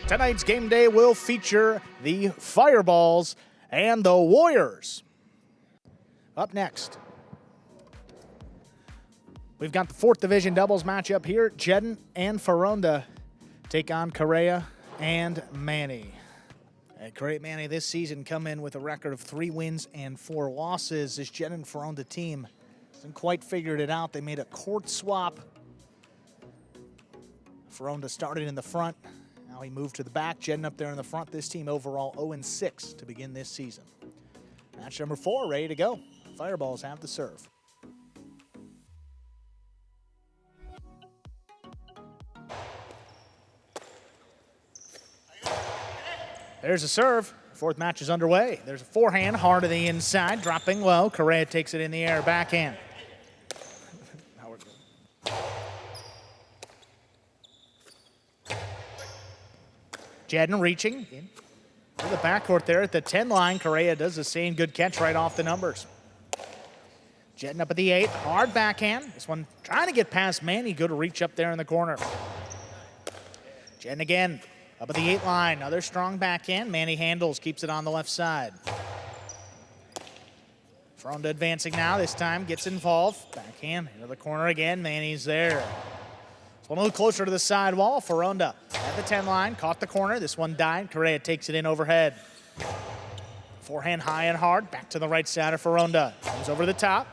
Tonight's game day will feature the Fireballs and the Warriors. Up next, we've got the 4th Division doubles matchup here. Jeden and Foronda take on Correa and Manny. And Correa and Manny this season come in with a record of 3 wins and 4 losses. This Jeden and Foronda team hasn't quite figured it out. They made a court swap. Foronda started in the front. Now he moved to the back. Jeden up there in the front. This team overall 0-6 to begin this season. Match number 4 ready to go. Fireballs have the serve. There's a serve. 4th match is underway. There's a forehand, hard to the inside, dropping low. Correa takes it in the air, backhand. Now we're good. Jeden reaching in to the backcourt there at the 10 line. Correa does the same, good catch right off the numbers. Jeden up at the 8, hard backhand. This one trying to get past Manny, good reach up there in the corner. Jeden again. Up at the 8 line, another strong backhand. Manny handles, keeps it on the left side. Foronda advancing now, this time gets involved. Backhand into the corner again, Manny's there. It's one a little closer to the side wall. Foronda at the 10 line, caught the corner. This one died, Correa takes it in overhead. Forehand high and hard, back to the right side of Foronda. Comes over the top,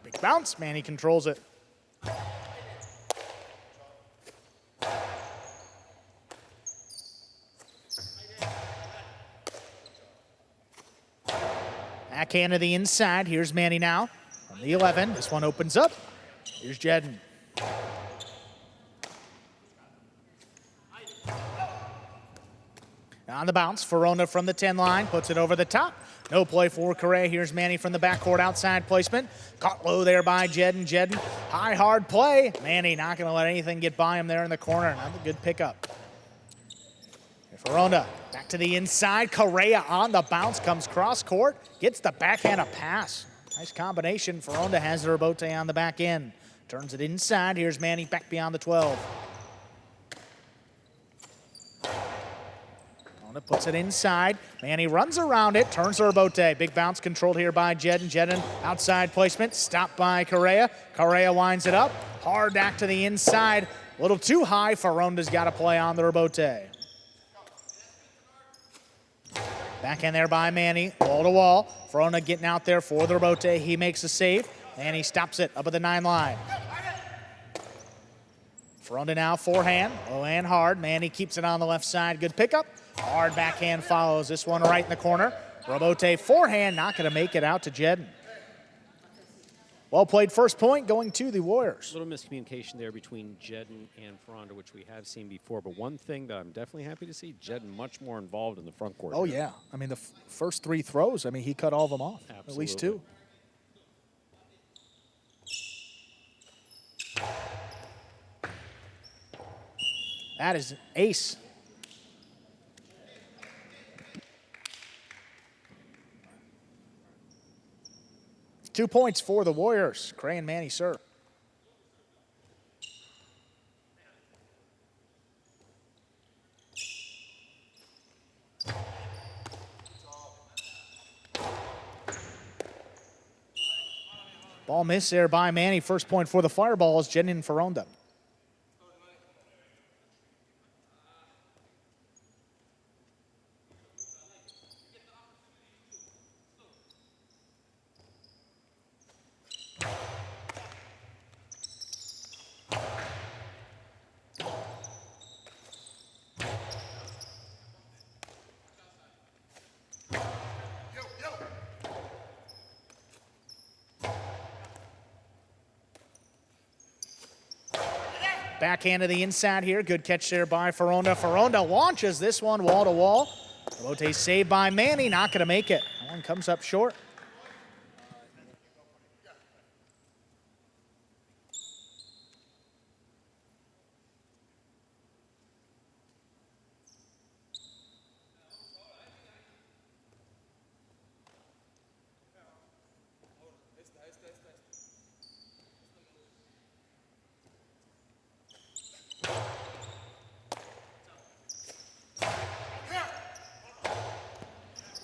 big bounce, Manny controls it. Backhand to the inside. Here's Manny now on the 11. This one opens up. Here's Jeden. On the bounce, Foronda from the 10 line, puts it over the top. No play for Correa. Here's Manny from the backcourt outside placement. Caught low there by Jeden. Jeden, high, hard play. Manny not going to let anything get by him there in the corner. Another good pickup. Foronda back to the inside. Correa on the bounce, comes cross court, gets the backhand a pass. Nice combination. Foronda has the rebote on the back end. Turns it inside. Here's Manny back beyond the 12. Foronda puts it inside. Manny runs around it, turns the rebote. Big bounce controlled here by Jeden. Jeden outside placement, stopped by Correa. Correa winds it up. Hard back to the inside. A little too high. Foronda's got to play on the rebote. Backhand there by Manny, wall to wall. Foronda getting out there for the rebote. He makes a save, and he stops it up at the 9 line. Foronda now forehand, low and hard. Manny keeps it on the left side. Good pickup. Hard backhand follows. This one right in the corner. Rebote forehand, not going to make it out to Jeden. Well played first point going to the Warriors. A little miscommunication there between Jeden and Foronda, which we have seen before. But one thing that I'm definitely happy to see, Jeden much more involved in the front court. Oh, yeah. I mean, the first 3 throws, I mean, he cut all of them off. Absolutely. At least 2. That is an ace. Two points for the Warriors. Correa and Manny serve. Ball missed there by Manny. First point for the Fireballs, Jeden and Foronda. Backhand to the inside here. Good catch there by Foronda. Foronda launches this one wall to wall. Rebote saved by Manny. Not going to make it. That one comes up short.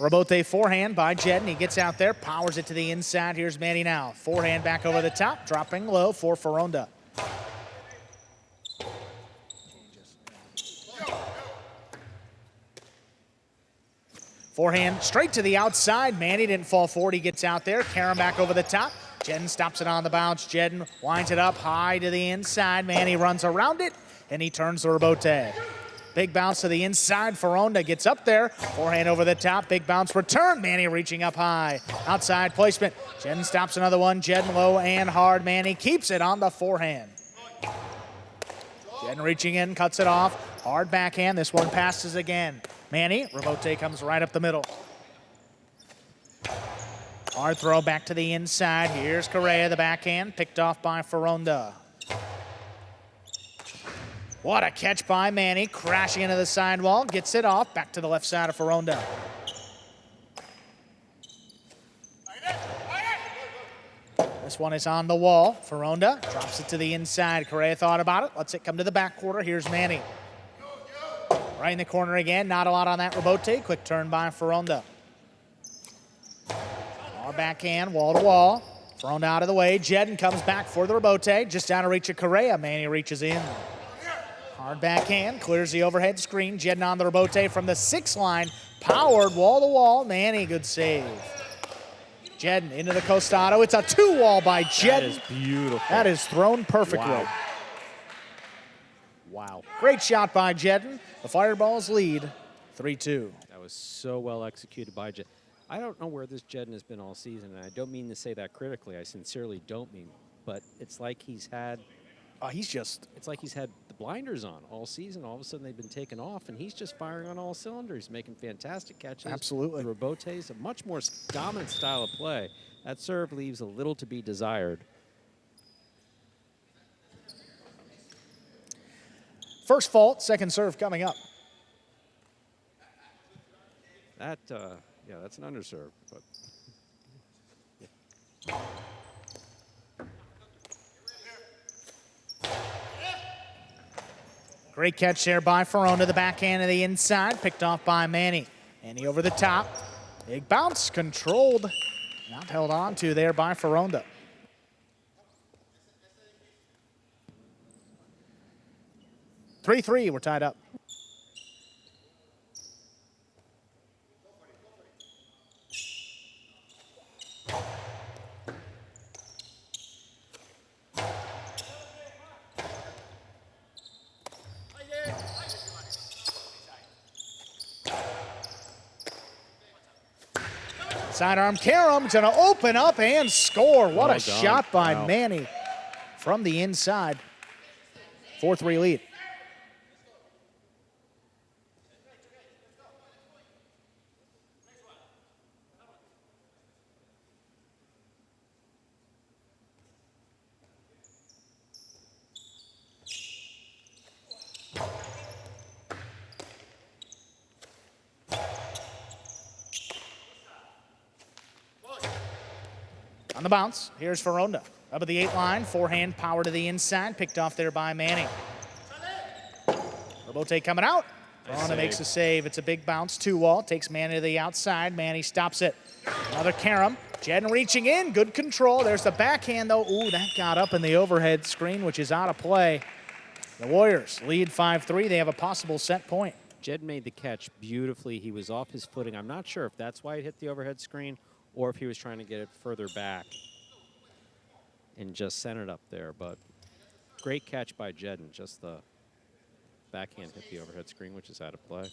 Rebote forehand by Jeden. He gets out there, powers it to the inside. Here's Manny now. Forehand back over the top, dropping low for Foronda. Forehand straight to the outside. Manny didn't fall forward. He gets out there. Karam back over the top. Jeden stops it on the bounce. Jeden winds it up high to the inside. Manny runs around it, and he turns the rebote. Big bounce to the inside. Foronda gets up there. Forehand over the top. Big bounce return. Manny reaching up high. Outside placement. Jeden stops another one. Jeden low and hard. Manny keeps it on the forehand. Jeden reaching in, cuts it off. Hard backhand. This one passes again. Manny, rebote comes right up the middle. Hard throw back to the inside. Here's Correa, the backhand, picked off by Foronda. What a catch by Manny, crashing into the sidewall, gets it off, back to the left side of Foronda. This one is on the wall. Foronda drops it to the inside. Correa thought about it, lets it come to the back quarter. Here's Manny. Right in the corner again, not a lot on that rebote. Quick turn by Foronda. Our backhand, wall to wall. Foronda out of the way. Jeden comes back for the rebote. Just out of reach of Correa. Manny reaches in. Hard backhand, clears the overhead screen. Jeden on the rebote from the 6 line. Powered wall to wall. Manny, good save. Jeden into the costado. It's a 2-wall by Jeden. That is beautiful. That is thrown perfectly. Wow. Wow. Great shot by Jeden. The Fireballs lead 3-2. That was so well executed by Jeden. I don't know where this Jeden has been all season, and I don't mean to say that critically. I sincerely don't mean, but it's like he's had it's like he's had the blinders on all season. All of a sudden they've been taken off, and he's just firing on all cylinders, making fantastic catches. Absolutely. The rebotes, a much more dominant style of play. That serve leaves a little to be desired. First fault, second serve coming up. That, yeah, that's an underserve. But yeah. Great catch there by Foronda, the backhand to the inside, picked off by Manny. Manny over the top. Big bounce, controlled. Not held on to there by Foronda. We're tied up. Sidearm Karam's going to open up and score. What a shot by Manny from the inside. 4-3 lead. On the bounce, here's Foronda. Up at the 8 line, forehand power to the inside, picked off there by Manny. Rebote coming out. Foronda makes a save. It's a big bounce, 2-wall, takes Manny to the outside. Manny stops it. Another Karam. Jeden reaching in, good control. There's the backhand though. Ooh, that got up in the overhead screen, which is out of play. The Warriors lead 5-3. They have a possible set point. Jeden made the catch beautifully. He was off his footing. I'm not sure if that's why it hit the overhead screen or if he was trying to get it further back and just sent it up there. But great catch by Jeden. Just the backhand hit the overhead screen, which is out of play.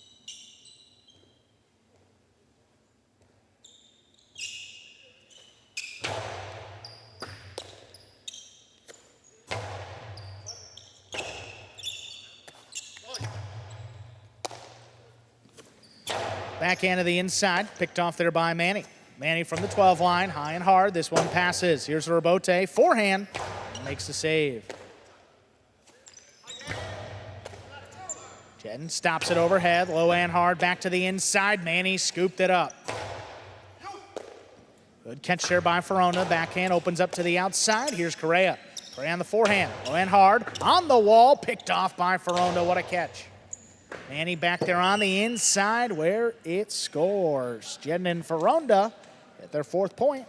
Backhand to the inside, picked off there by Manny. Manny from the 12 line, high and hard. This one passes. Here's the rebote, forehand, makes the save. Jeden stops it overhead, low and hard, back to the inside. Manny scooped it up. Good catch there by Foronda. Backhand opens up to the outside. Here's Correa. Correa on the forehand, low and hard, on the wall, picked off by Foronda. What a catch. Manny back there on the inside where it scores. Jeden and Foronda at their 4th point.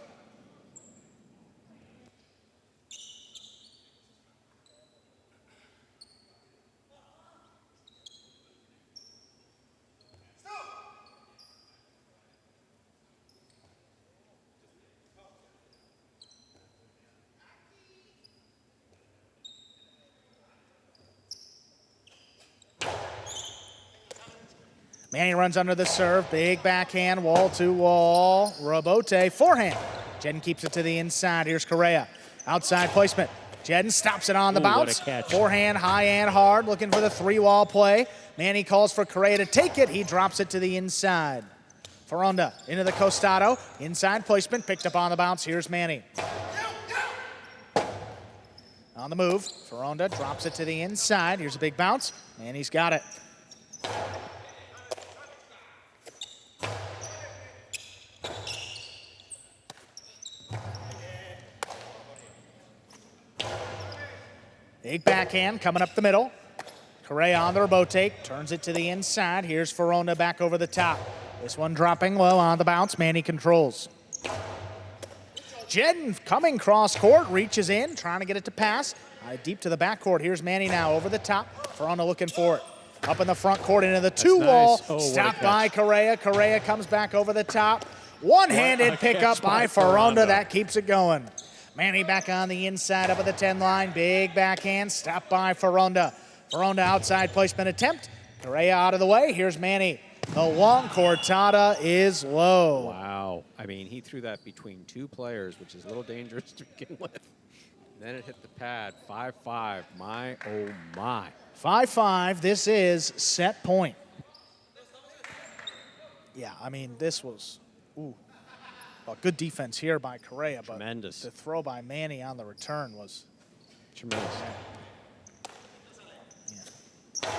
Manny runs under the serve, big backhand, wall to wall, rebote, forehand. Jeden keeps it to the inside. Here's Correa, outside placement. Jeden stops it on the bounce. What a catch. Forehand, high and hard, looking for the 3-wall play. Manny calls for Correa to take it. He drops it to the inside. Foronda into the costado, inside placement, picked up on the bounce. Here's Manny. On the move, Foronda drops it to the inside. Here's a big bounce. Manny's got it. Big backhand coming up the middle. Correa on the rebote, turns it to the inside. Here's Foronda back over the top. This one dropping low on the bounce. Manny controls. Jeden coming cross court, reaches in, trying to get it to pass. Deep to the backcourt. Here's Manny now over the top. Foronda looking for it. Up in the front court into the 2-wall. Nice. Oh, stopped by Correa. Correa comes back over the top. One-handed pickup by Foronda. That keeps it going. Manny back on the inside up at the 10 line. Big backhand, stopped by Foronda. Foronda outside placement attempt. Correa out of the way. Here's Manny. The long cortada is low. Wow. I mean, he threw that between 2 players, which is a little dangerous to begin with. Then it hit the pad. 5-5. My, oh, my. 5-5. This is set point. Yeah, I mean, this was, ooh. Well, good defense here by Correa, but Tremendous. the throw by Manny on the return was Tremendous. Yeah.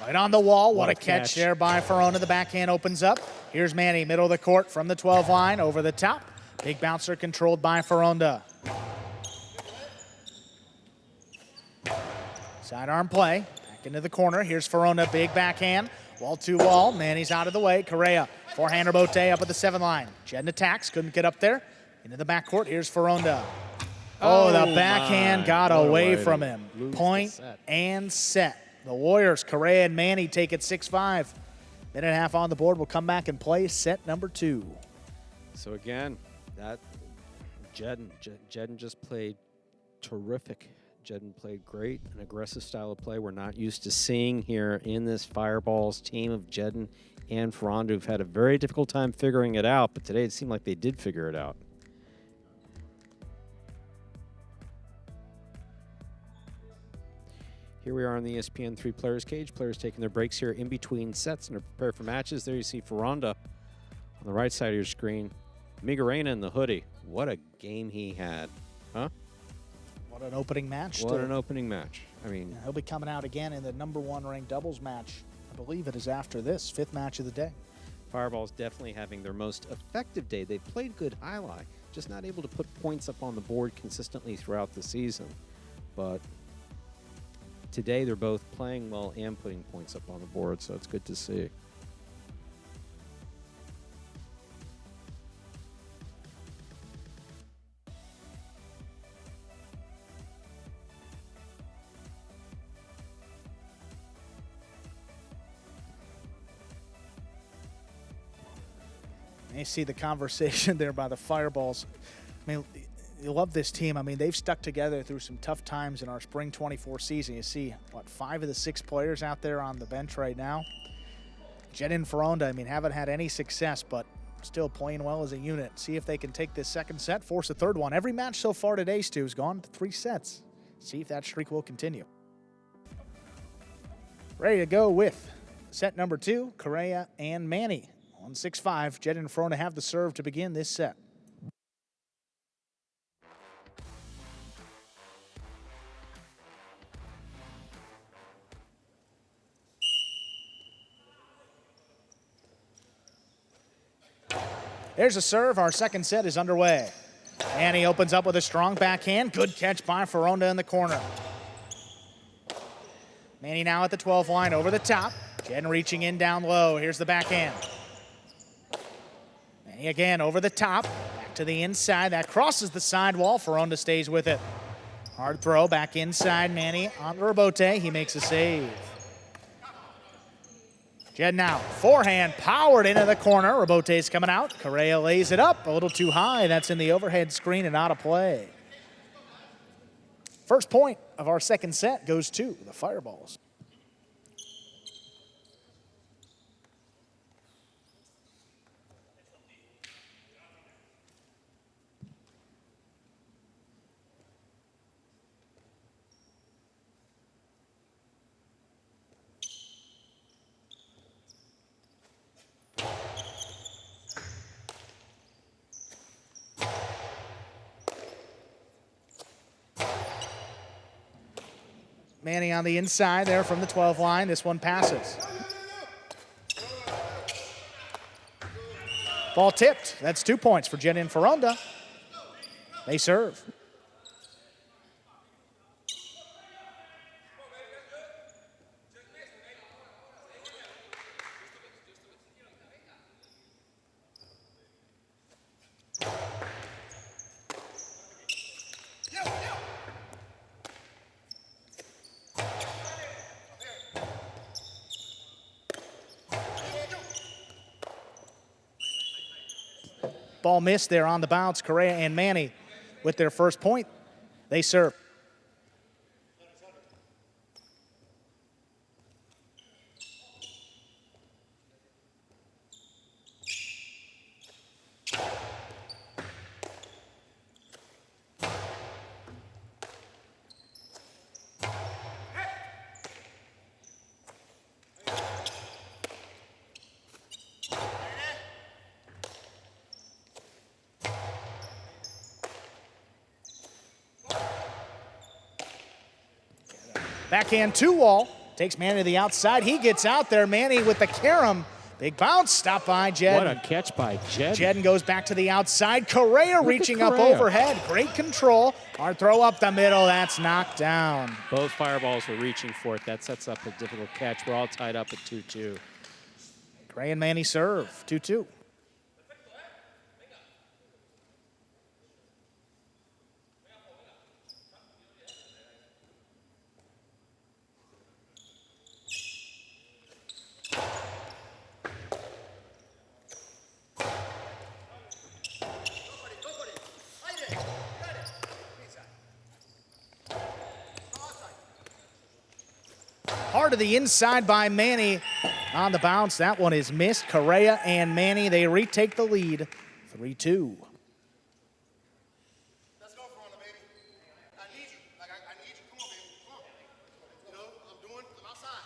Right on the wall. What a catch catch there by Foronda. The backhand opens up. Here's Manny, middle of the court from the 12 line, over the top. Big bouncer controlled by Foronda. Sidearm play. Back into the corner. Here's Foronda, big backhand. Wall to wall. Manny's out of the way. Correa. Forehand rebote up at the 7 line. Jeden attacks, couldn't get up there. Into the backcourt, here's Foronda. Oh, the backhand got away from him. Point and set. The Warriors, Correa and Manny take it 6-5. Minute and a half on the board. We'll come back and play set number 2. So again, that Jeden just played terrific. Jeden played great, an aggressive style of play we're not used to seeing here in this Fireballs team of Jeden and Foronda, who've had a very difficult time figuring it out, but today it seemed like they did figure it out. Here we are on the ESPN 3 Players Cage. Players taking their breaks here in between sets and are prepared for matches. There you see Foronda on the right side of your screen. Migarena in the hoodie. What a game he had. Huh? What an opening match. What an opening match. I mean, he'll be coming out again in the #1 ranked doubles match. I believe it is after this, 5th match of the day. Fireball's definitely having their most effective day. They've played good highlight, just not able to put points up on the board consistently throughout the season. But today they're both playing well and putting points up on the board, so it's good to see. You see the conversation there by the Fireballs. I mean, you love this team. I mean, they've stuck together through some tough times in our spring 24 season. You see, what, 5 of the 6 players out there on the bench right now. Jeden and Foronda, I mean, haven't had any success, but still playing well as a unit. See if they can take this second set, force a third one. Every match so far today, Stu, has gone to 3 sets. See if that streak will continue. Ready to go with set number 2, Correa and Manny. 1-6-5, Jeden and Foronda have the serve to begin this set. There's a serve. Our second set is underway. Manny opens up with a strong backhand. Good catch by Foronda in the corner. Manny now at the 12 line over the top. Jeden reaching in down low. Here's the backhand. Manny again over the top. Back to the inside. That crosses the sidewall. Foronda stays with it. Hard throw back inside. Manny on the rebote. He makes a save. Jeden now, forehand powered into the corner. Rebote's coming out. Correa lays it up a little too high. That's in the overhead screen and out of play. First point of our second set goes to the Fireballs. Manny on the inside there from the 12 line. This one passes. Ball tipped. That's 2 points for Jeden and Foronda. They serve. Ball missed there on the bounce. Correa and Manny with their first point. They serve. Backhand two-wall. Takes Manny to the outside. He gets out there. Manny with the carom. Big bounce. Stop by Jeden. What a catch by Jeden. Jeden goes back to the outside. Correa reaching up overhead. Great control. Hard throw up the middle. That's knocked down. Both Fireballs were reaching for it. That sets up a difficult catch. We're all tied up at 2-2. Correa and Manny serve. 2-2. Hard to the inside by Manny on the bounce. That one is missed. Correa and Manny, they retake the lead, 3-2. Let's go, Foronda, baby. I need you. I need you. Come on, baby. Come on. You know, I'm outside.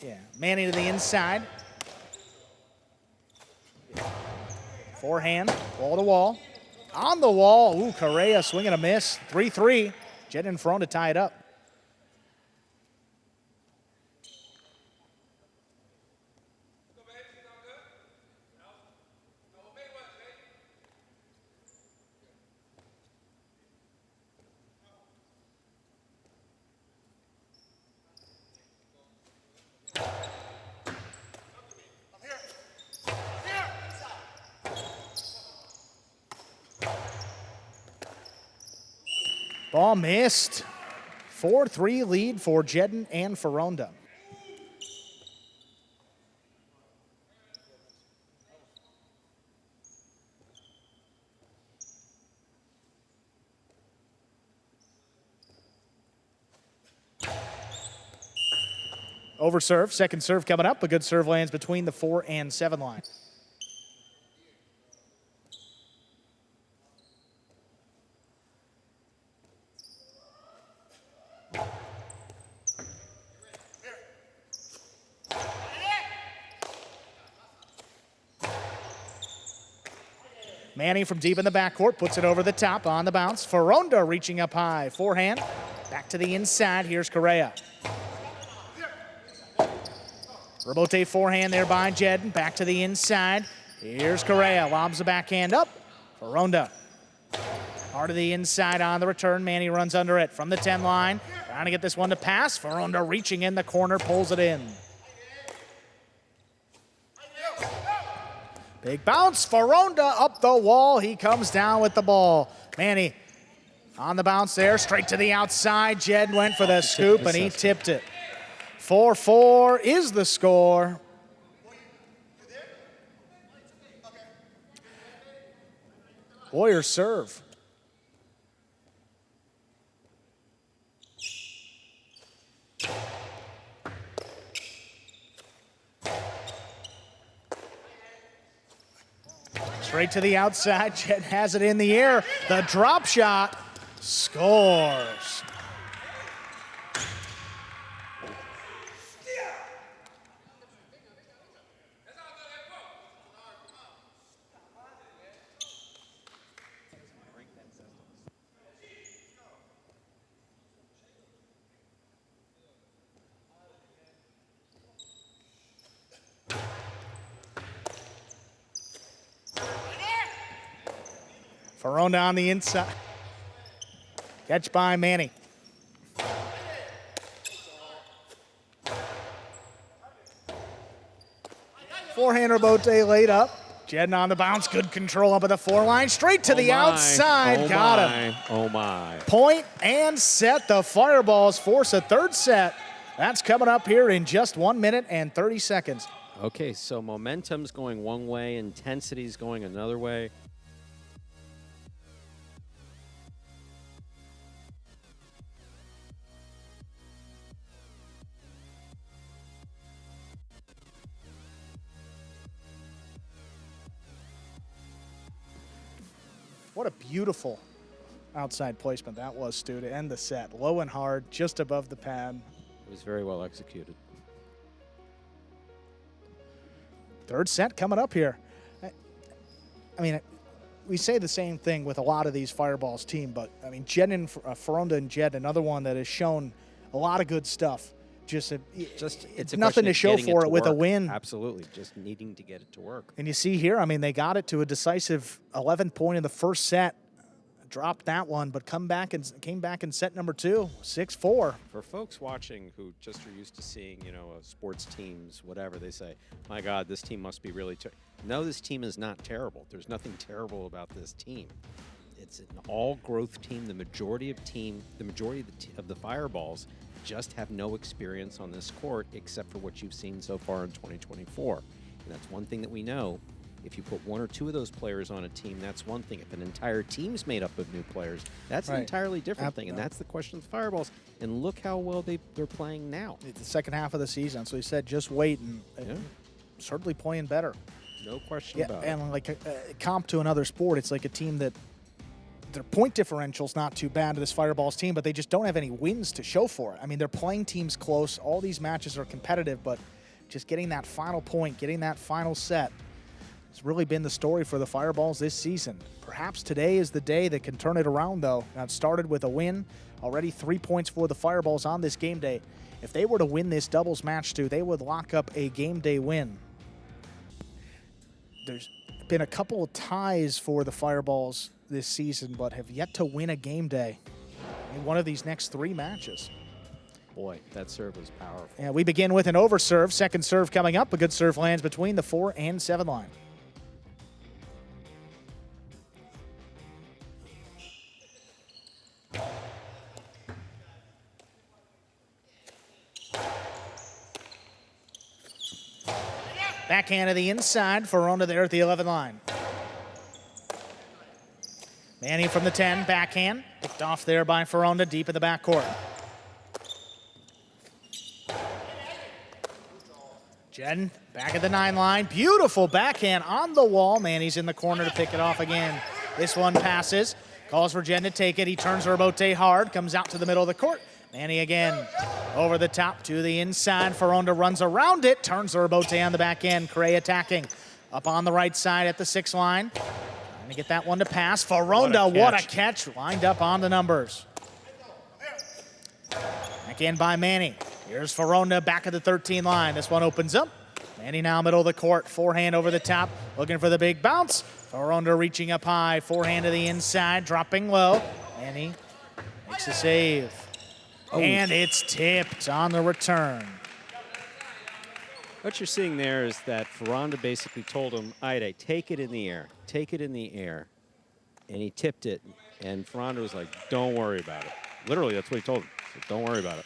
Yeah, Manny to the inside. Forehand, wall to wall. On the wall, ooh, Correa swing and a miss. 3-3, Jeden and Foronda tie it up. Ball missed. 4-3 lead for Jeden and Foronda. Over serve, second serve coming up. A good serve lands between the 4 and 7 line. Manny from deep in the backcourt puts it over the top on the bounce. Foronda reaching up high. Forehand. Back to the inside. Here's Correa. Rebote forehand there by Jeden. Back to the inside. Here's Correa. Lobs the backhand up. Foronda. Hard to the inside on the return. Manny runs under it from the 10 line. Trying to get this one to pass. Foronda reaching in the corner, pulls it in. Big bounce. Foronda up the wall. He comes down with the ball. Manny on the bounce there, straight to the outside. Jed went for the scoop, and he tipped it. 4-4 is the score. Warriors serve. Straight to the outside. Jed has it in the air. The drop shot scores. Foronda on the inside. Catch by Manny. Forehand Rebote laid up. Jeden on the bounce. Good control up at the 4 line. Straight to the outside. Got him. Oh my. Point and set. The Fireballs force a third set. That's coming up here in just 1 minute and 30 seconds. Okay, so momentum's going one way, intensity's going another way. What a beautiful outside placement that was, Stu, to end the set. Low and hard, just above the pad. It was very well executed. Third set coming up here. I mean, we say the same thing with a lot of these Fireballs team, but I mean, Jeden, Foronda and Jed, another one that has shown a lot of good stuff. It's nothing to show for it with a win. Absolutely, just needing to get it to work. And you see here, I mean, they got it to a decisive 11-point in the first set. Dropped that one, but came back in set number 2, 6-4. For folks watching who just are used to seeing, sports teams, whatever, they say, my God, this team must be really terrible. No, this team is not terrible. There's nothing terrible about this team. It's an all-growth team. The majority of the Fireballs just have no experience on this court except for what you've seen so far in 2024. And that's one thing that we know. If you put 1 or 2 of those players on a team, that's one thing. If an entire team's made up of new players, that's an entirely different thing. And that's the question of the Fireballs. And look how well they're playing now. It's the second half of the season, so he said just wait, and certainly playing better. No question about it. And like a comp to another sport, it's like a team that their point differential's not too bad to this Fireballs team, but they just don't have any wins to show for it. I mean, they're playing teams close. All these matches are competitive, but just getting that final point, getting that final set, it's really been the story for the Fireballs this season. Perhaps today is the day that can turn it around, though. Now, it started with a win. Already 3 points for the Fireballs on this game day. If they were to win this doubles match, too, they would lock up a game day win. There's been a couple of ties for the Fireballs this season, but have yet to win a game day in one of these next 3 matches. Boy, that serve was powerful. And we begin with an overserve. Second serve coming up. A good serve lands between the 4 and 7 line. Backhand to the inside. Foronda there at the 11 line. Manny from the 10, backhand. Picked off there by Foronda, deep in the backcourt. Jeden back at the 9 line. Beautiful backhand on the wall. Manny's in the corner to pick it off again. This one passes. Calls for Jeden to take it. He turns Rebote hard. Comes out to the middle of the court. Manny again over the top to the inside. Foronda runs around it. Turns Rebote on the back end. Correa attacking. Up on the right side at the 6 line. Trying to get that one to pass. Foronda, what a catch. Lined up on the numbers. Back in by Manny. Here's Foronda back at the 13 line. This one opens up. Manny now middle of the court. Forehand over the top. Looking for the big bounce. Foronda reaching up high. Forehand to the inside. Dropping low. Manny makes a save. Oh. And it's tipped on the return. What you're seeing there is that Foronda basically told him, Ida, take it in the air. Take it in the air. And he tipped it. And Foronda was like, don't worry about it. Literally, that's what he told him. So don't worry about it.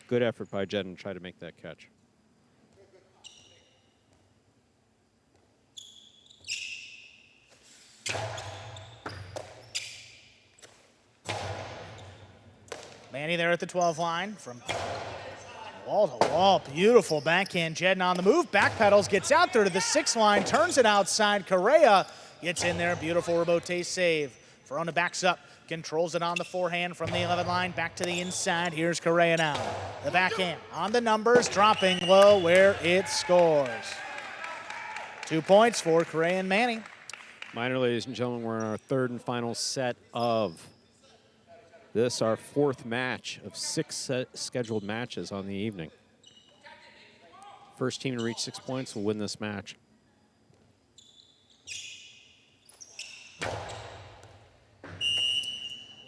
Good effort by Jeden to try to make that catch. Manny there at the 12 line from wall to wall. Beautiful backhand. Jeden on the move. Backpedals, gets out there to the 6 line, turns it outside. Correa gets in there. Beautiful rebote save. Foronda backs up, controls it on the forehand from the 11 line. Back to the inside. Here's Correa now. The backhand on the numbers, dropping low where it scores. 2 points for Correa and Manny. Minor, ladies and gentlemen, we're in our third and final set of this, our 4th match of 6 scheduled matches on the evening. First team to reach 6 points will win this match.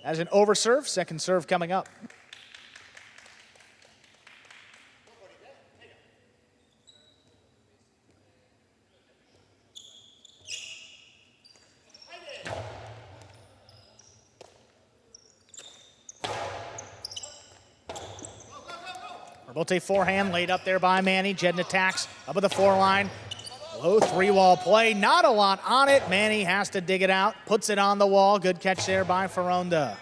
As an overserve, second serve coming up. Rebote forehand laid up there by Manny. Jeden attacks up at the 4 line. Low 3-wall play, not a lot on it. Manny has to dig it out, puts it on the wall. Good catch there by Foronda.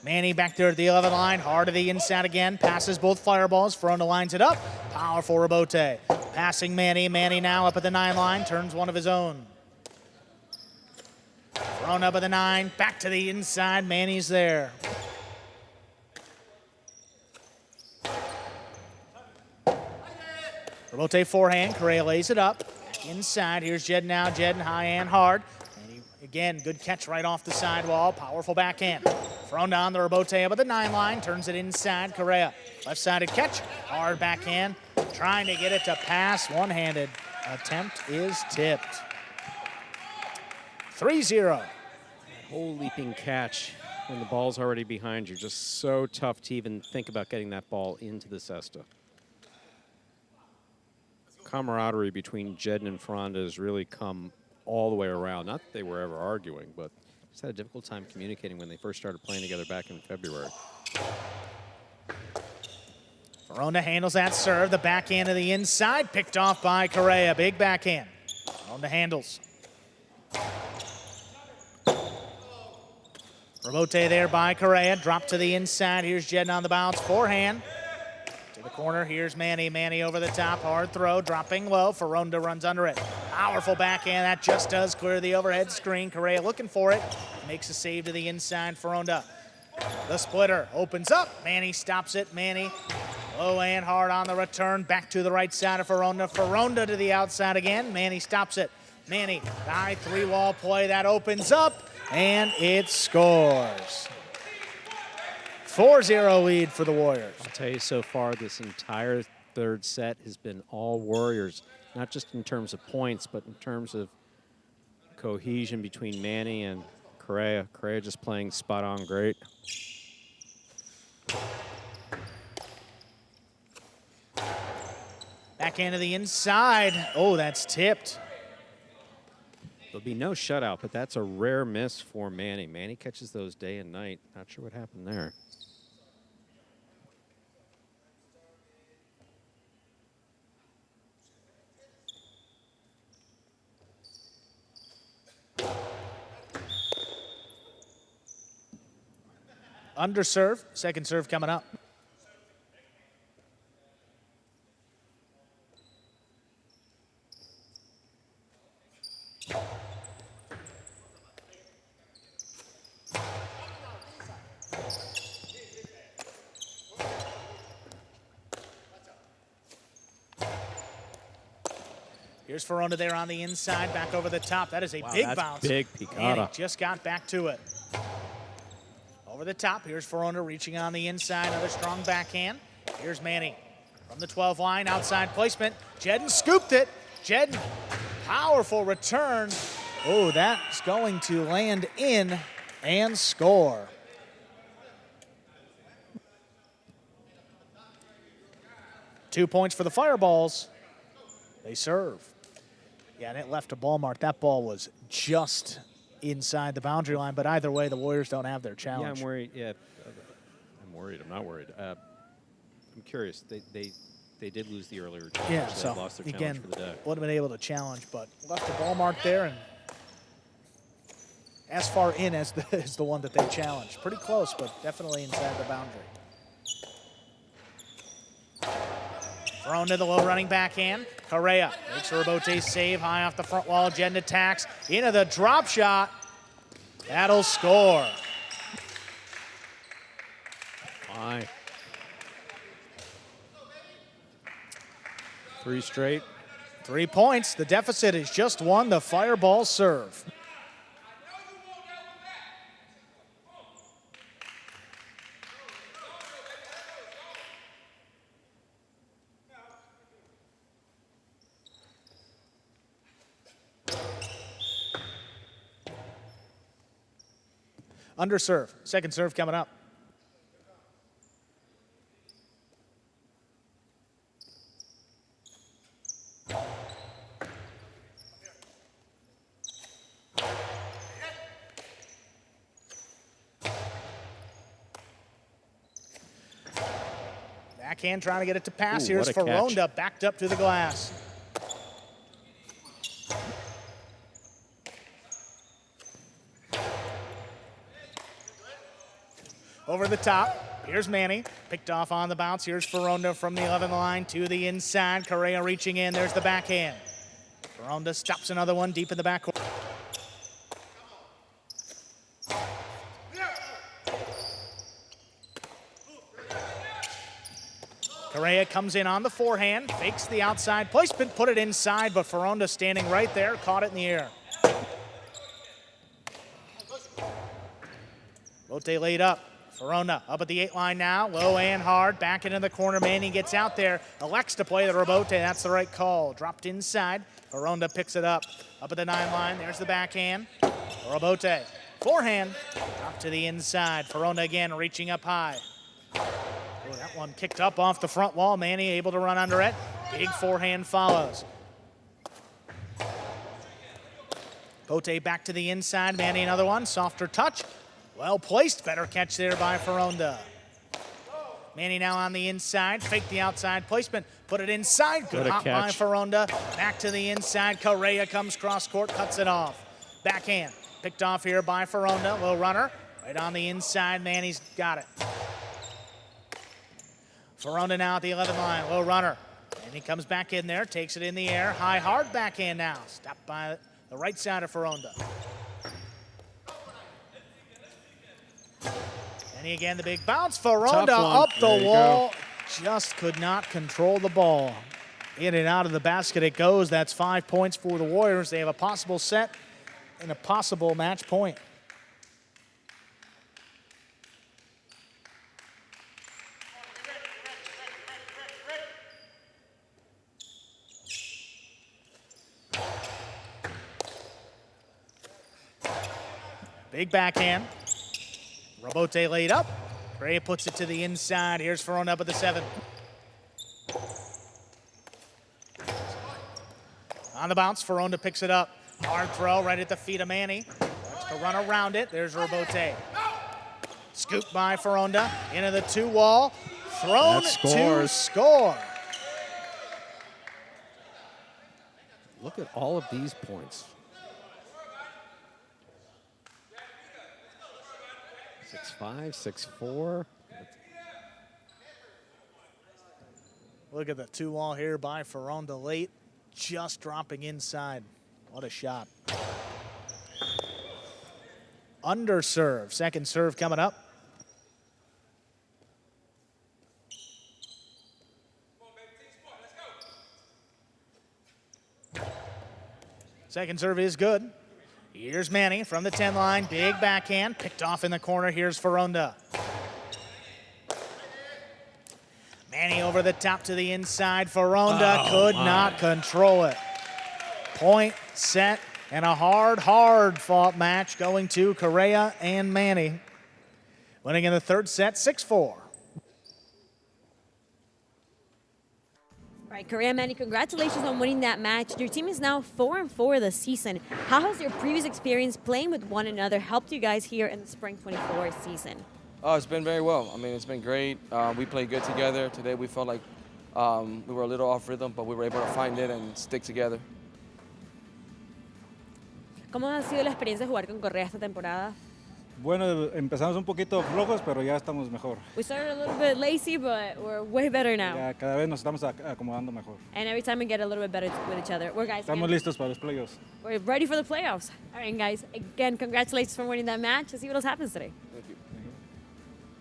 Manny back there at the 11 line, hard to the inside again. Passes both fireballs. Foronda lines it up. Powerful rebote. Passing Manny. Manny now up at the 9 line, turns one of his own. Foronda up at the 9, back to the inside. Manny's there. Rebote forehand, Correa lays it up. Back inside, here's Jeden now. Jeden high and hard. And he, again, good catch right off the sidewall. Powerful backhand. Thrown down the rebote up at the 9 line, turns it inside. Correa, left-sided catch, hard backhand. Trying to get it to pass, one-handed attempt is tipped. 3-0. That whole leaping catch when the ball's already behind you, just so tough to even think about getting that ball into the cesta. Camaraderie between Jeden and Foronda has really come all the way around. Not that they were ever arguing, but just had a difficult time communicating when they first started playing together back in February. Foronda handles that serve. The backhand to the inside, picked off by Correa. Big backhand. Foronda handles. Rebote there by Correa. Drop to the inside. Here's Jeden on the bounce. Forehand. To the corner, here's Manny. Manny over the top, hard throw, dropping low. Foronda runs under it. Powerful backhand, that just does clear the overhead screen. Correa looking for it, makes a save to the inside. Foronda, the splitter, opens up. Manny stops it. Manny, low and hard on the return. Back to the right side of Foronda. Foronda to the outside again. Manny stops it. Manny, high 3-wall play, that opens up, and it scores. 4-0 lead for the Warriors. I'll tell you, so far, this entire third set has been all Warriors, not just in terms of points, but in terms of cohesion between Manny and Correa. Correa just playing spot on great. Backhand to the inside. Oh, that's tipped. There'll be no shutout, but that's a rare miss for Manny. Manny catches those day and night. Not sure what happened there. Underserve, second serve coming up. Here's Foronda there on the inside, back over the top. That is a big bounce. Big Manny picada. just got back to it. Over the top, here's Foronda reaching on the inside, another strong backhand. Here's Manny from the 12 line, outside placement. Jeden scooped it. Jeden, powerful return. Oh, that's going to land in and score. Two points for the Fireballs. They serve. Yeah, and it left a ball mark. That ball was just inside the boundary line, but either way, the Warriors don't have their challenge. Yeah, I'm worried. Yeah, I'm worried. I'm not worried. I'm curious. They did lose the earlier challenge. Yeah, So so they lost their again, challenge for the day. would have been able to challenge, but left the ball mark there and as far in as the one that they challenged. Pretty close, but definitely inside the boundary. Thrown to the low running backhand. Correa makes a rebote save high off the front wall. Jeden attacks into the drop shot. That'll score. Aye. 3 straight. 3 points. The deficit is just 1. The Fireballs serve. Under serve. Second serve coming up. Backhand trying to get it to pass. Ooh, Here's what a Foronda catch. backed up to the glass. Over the top, here's Manny, picked off on the bounce. Here's Foronda from the 11 line to the inside. Correa reaching in, there's the backhand. Foronda stops another one deep in the backcourt. Correa comes in on the forehand, fakes the outside placement, put it inside, but Foronda standing right there, caught it in the air. Bote laid up. Foronda up at the 8 line now, low and hard, back into the corner. Manny gets out there, elects to play the rebote. That's the right call. Dropped inside. Foronda picks it up at the 9 line. There's the backhand. Rebote, forehand, up to the inside. Foronda again reaching up high. Oh, that one kicked up off the front wall. Manny able to run under it. Big forehand follows. Bote back to the inside. Manny another one, softer touch. Well placed, better catch there by Foronda. Manny now on the inside, fake the outside placement, put it inside. Good hop by Foronda. Back to the inside, Correa comes cross court, cuts it off. Backhand, picked off here by Foronda, low runner. Right on the inside, Manny's got it. Foronda now at the 11 line, low runner. And he comes back in there, takes it in the air, high hard backhand now. Stopped by the right side of Foronda. And again, the big bounce. Foronda up the wall. Just could not control the ball. In and out of the basket it goes. That's 5 points for the Warriors. They have a possible set and a possible match point. Big backhand. Rebote laid up. Correa puts it to the inside. Here's Foronda up at the 7. On the bounce, Foronda picks it up. Hard throw right at the feet of Manny. Wants to run around it. There's Rebote. Scooped by Foronda. Into the 2 wall. Thrown to score. Look at all of these points. 6'5", 6'4". Look at the 2 wall here by Foronda late. Just dropping inside. What a shot. Under serve. Second serve coming up. Second serve is good. Here's Manny from the 10 line. Big backhand. Picked off in the corner. Here's Foronda. Manny over the top to the inside. Foronda could not control it. Point, set, and a hard fought match going to Correa and Manny. Winning in the third set, 6-4. All right, Correa, Manny, congratulations on winning that match. Your team is now 4-4 this season. How has your previous experience playing with one another helped you guys here in the spring 24 season? Oh, it's been very well. I mean, it's been great. We played good together. Today we felt like we were a little off rhythm, but we were able to find it and stick together. ¿Cómo ha sido la experiencia de jugar con Correa esta temporada? Bueno, empezamos un poquito flojos, pero ya estamos mejor. We started a little bit lazy, but we're way better now. Ya cada vez nos estamos acomodando mejor. And every time we get a little bit better with each other. Estamos listos para los playoffs. We're ready for the playoffs. All right, guys. Again, congratulations for winning that match. Let's see what else happens today.